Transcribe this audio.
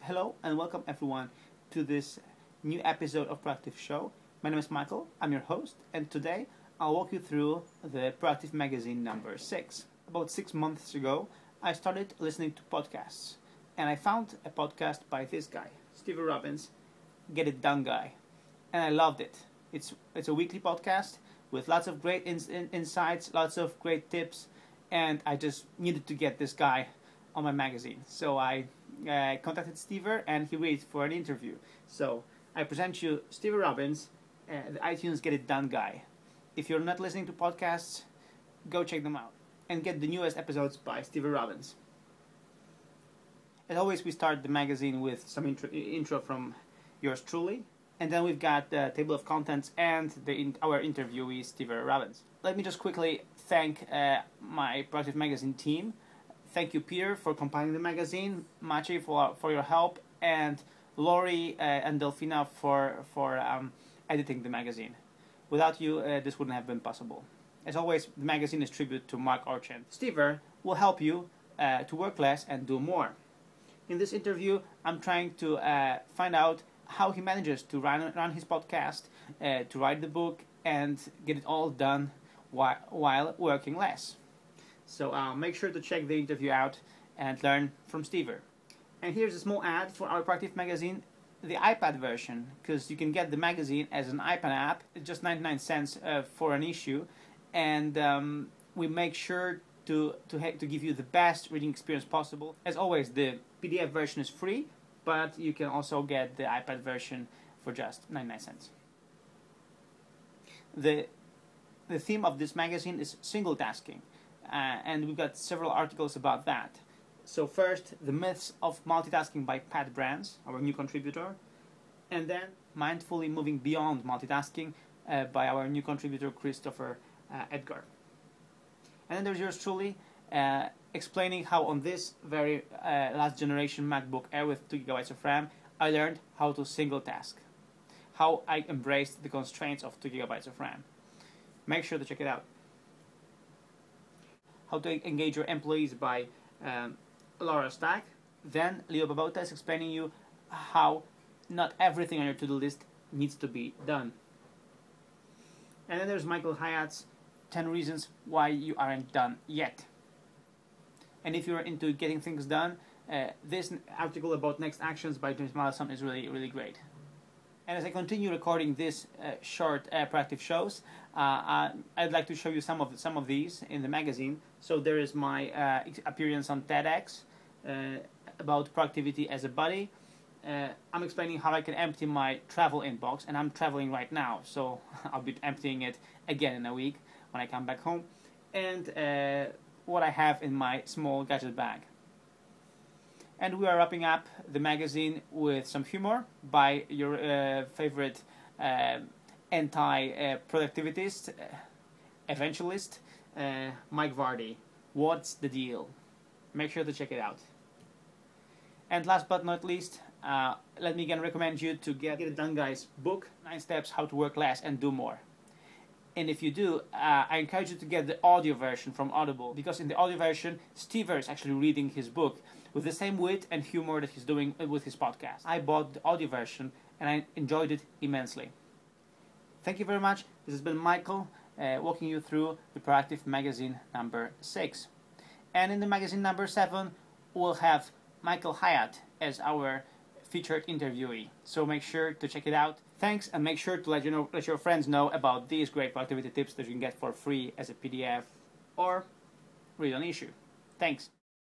Hello and welcome everyone to this new episode of Proactive Show. My name is Michael, I'm your host, and today I'll walk you through the Proactive Magazine number 6. About 6 months ago, I started listening to podcasts, and I found a podcast by this guy, Robbins, Get It Done Guy, and I loved it. It's a weekly podcast with lots of great insights, lots of great tips, and I just needed to get this guy on my magazine. So I contacted Steve and he agreed for an interview. So I present you Steve Robbins, the iTunes Get It Done Guy. If you're not listening to podcasts, go check them out and get the newest episodes by Steve Robbins. As always, we start the magazine with some intro from yours truly, and then we've got the table of contents and our interviewee, Steve Robbins. Let me just quickly thank my Proactive Magazine team. Thank you, Peter, for compiling the magazine, Maciej for your help, and Lori and Delfina for editing the magazine. Without you, this wouldn't have been possible. As always, the magazine is tribute to Mark Orchand. Steve will help you to work less and do more. In this interview, I'm trying to find out how he manages to run his podcast, to write the book, and get it all done while working less. So make sure to check the interview out and learn from Steve. And here's a small ad for our Proactive Magazine, the iPad version, because you can get the magazine as an iPad app. It's just 99 cents for an issue, and we make sure to give you the best reading experience possible. As always, the PDF version is free, but you can also get the iPad version for just 99 cents. The theme of this magazine is single tasking. And we've got several articles about that. So first, the myths of multitasking by Pat Brands, our new contributor, and then mindfully moving beyond multitasking by our new contributor Christopher Edgar. And then there's yours truly, explaining how on this very last generation MacBook Air with 2 GB of RAM, I learned how to single task, how I embraced the constraints of 2 GB of RAM. Make sure to check it out. How to engage your employees by Laura Stack. Then Leo Babauta is explaining you how not everything on your to-do list needs to be done. And then there's Michael Hyatt's 10 reasons why you aren't done yet. And if you're into getting things done, this article about next actions by James Malleson is really great. And as I continue recording this short proactive shows, I'd like to show you some of these in the magazine. So there is my appearance on TEDx about productivity as a buddy. I'm explaining how I can empty my travel inbox, and I'm traveling right now, so I'll be emptying it again in a week when I come back home. And what I have in my small gadget bag. And we are wrapping up the magazine with some humor by your favorite anti-productivist, evangelist, Mike Vardy. What's the deal? Make sure to check it out. And last but not least, let me again recommend you to get It Done Guy's book, 9 Steps How to Work Less and Do More. And if you do, I encourage you to get the audio version from Audible, because in the audio version, Steve is actually reading his book with the same wit and humor that he's doing with his podcast. I bought the audio version and I enjoyed it immensely. Thank you very much. This has been Michael walking you through the Proactive Magazine number 6. And in the magazine number 7, we'll have Michael Hyatt as our featured interviewee. So make sure to check it out. Thanks, and make sure to let your friends know about these great productivity tips that you can get for free as a PDF or read on issue. Thanks.